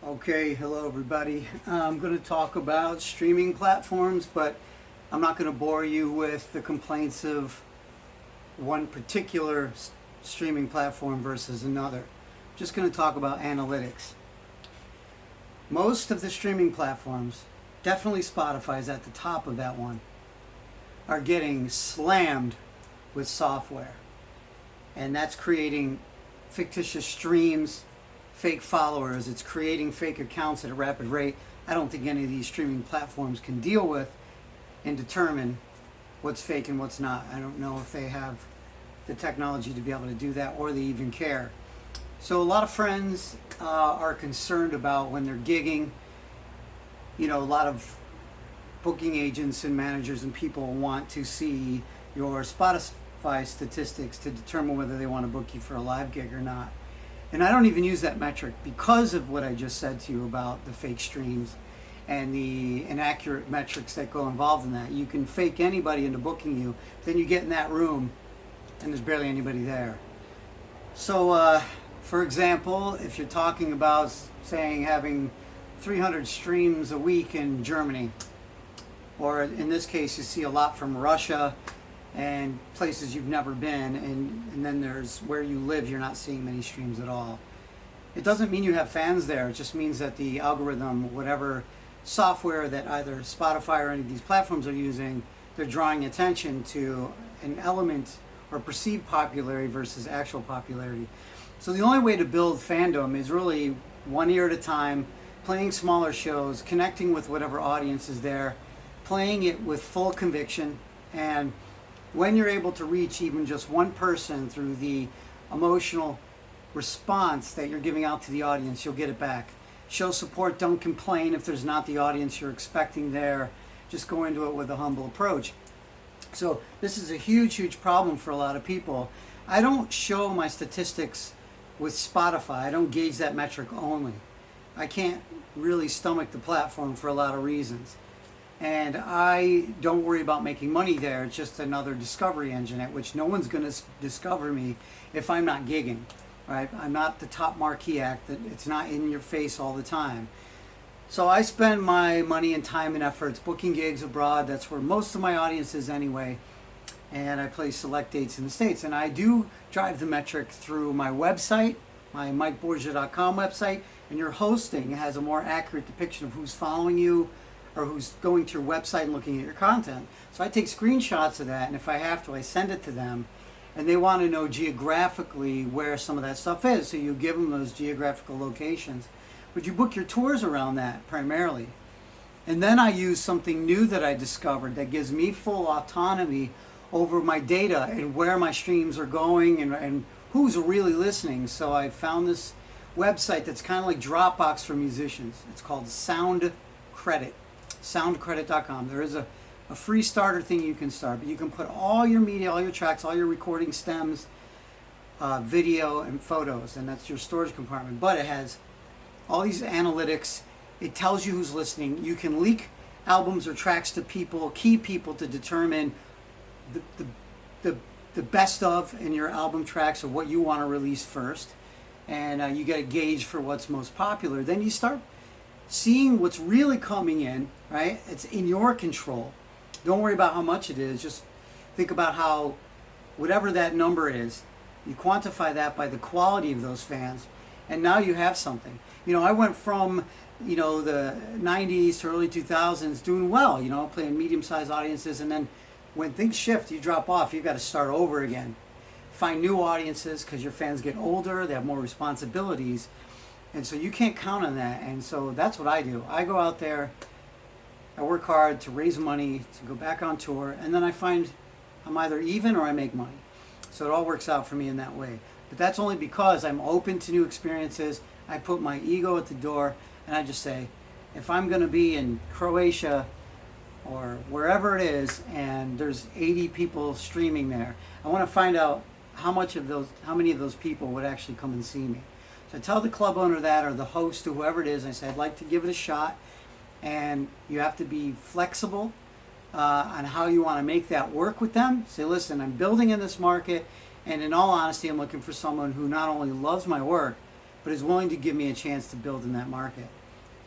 Okay, hello everybody. I'm going to talk about streaming platforms, but I'm not going to bore you with the complaints of one particular streaming platform versus another. I'm just going to talk about analytics. Most of the streaming platforms, definitely Spotify is at the top of that one, are getting slammed with software. And that's creating fictitious streams, fake followers. It's creating fake accounts at a rapid rate. I don't think any of these streaming platforms can deal with and determine what's fake and what's not. I don't know if they have the technology to be able to do that, or they even care. So a lot of friends are concerned about when they're gigging. You know, a lot of booking agents and managers and people want to see your Spotify statistics to determine whether they want to book you for a live gig or not. And I don't even use that metric because of what I just said to you about the fake streams and the inaccurate metrics that go involved in that. You can fake anybody into booking you, then you get in that room and there's barely anybody there. So, for example, if you're talking about saying having 300 streams a week in Germany, or in this case you see a lot from Russia and places you've never been, and then there's where you live, you're not seeing many streams at all. It doesn't mean you have fans there. It just means that the algorithm, whatever software that either Spotify or any of these platforms are using, they're drawing attention to an element or perceived popularity versus actual popularity. So the only way to build fandom is really one ear at a time, playing smaller shows, connecting with whatever audience is there, playing it with full conviction. And when you're able to reach even just one person through the emotional response that you're giving out to the audience, you'll get it back. Show support, don't complain if there's not the audience you're expecting there. Just go into it with a humble approach. So this is a huge, huge problem for a lot of people. I don't show my statistics with Spotify. I don't gauge that metric only. I can't really stomach the platform for a lot of reasons. And I don't worry about making money there. It's just another discovery engine at which no one's going to discover me if I'm not gigging, right? I'm not the top marquee act. That it's not in your face all the time. So I spend my money and time and efforts booking gigs abroad. That's where most of my audience is anyway. And I play select dates in the States. And I do drive the metric through my website, my MikeBorgia.com website. And your hosting has a more accurate depiction of who's following you, or who's going to your website and looking at your content. So I take screenshots of that, and if I have to, I send it to them. And they want to know geographically where some of that stuff is, so you give them those geographical locations. But you book your tours around that primarily. And then I use something new that I discovered that gives me full autonomy over my data and where my streams are going and who's really listening. So I found this website that's kind of like Dropbox for musicians. It's called SoundCredit. SoundCredit.com. There is a free starter thing you can start, but you can put all your media, all your tracks, all your recording stems, video and photos, and that's your storage compartment. But it has all these analytics. It tells you who's listening. You can leak albums or tracks to people, key people, to determine the best of in your album tracks, or what you want to release first, and you get a gauge for what's most popular. Then you start seeing what's really coming in, right? It's in your control. Don't worry about how much it is. Just think about how, whatever that number is, you quantify that by the quality of those fans, and now you have something. You know, I went from, you know, the 90s to early 2000s doing well, you know, playing medium-sized audiences, and then when things shift, you drop off, you've got to start over again. Find new audiences, because your fans get older, they have more responsibilities. And so you can't count on that. And so that's what I do. I go out there, I work hard to raise money, to go back on tour, and then I find I'm either even or I make money. So it all works out for me in that way. But that's only because I'm open to new experiences. I put my ego at the door, and I just say, if I'm going to be in Croatia or wherever it is, and there's 80 people streaming there, I want to find out how many of those people would actually come and see me. So I tell the club owner that, or the host, or whoever it is, and I say, I'd like to give it a shot. And you have to be flexible on how you want to make that work with them. Say, listen, I'm building in this market, and in all honesty, I'm looking for someone who not only loves my work, but is willing to give me a chance to build in that market.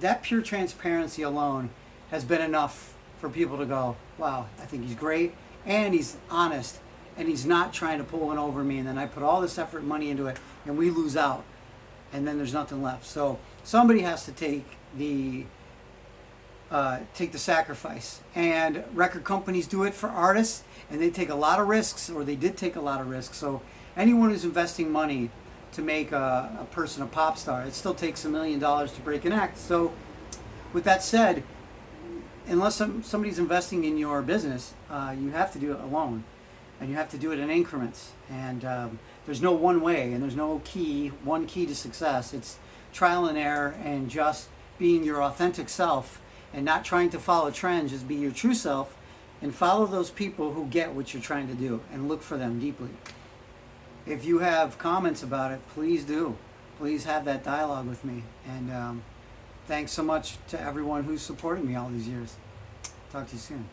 That pure transparency alone has been enough for people to go, wow, I think he's great, and he's honest, and he's not trying to pull one over me, and then I put all this effort and money into it, and we lose out, and then there's nothing left. So somebody has to take the sacrifice, and record companies do it for artists, and they take a lot of risks, or they did take a lot of risks. So anyone who's investing money to make a person a pop star, it still takes $1 million to break an act. So with that said, unless somebody's investing in your business, you have to do it alone, and you have to do it in increments, and there's no one way, and there's no one key to success. It's trial and error, and just being your authentic self, and not trying to follow trends. Just be your true self and follow those people who get what you're trying to do, and look for them deeply. If you have comments about it, please do. Please have that dialogue with me. And thanks so much to everyone who's supported me all these years. Talk to you soon.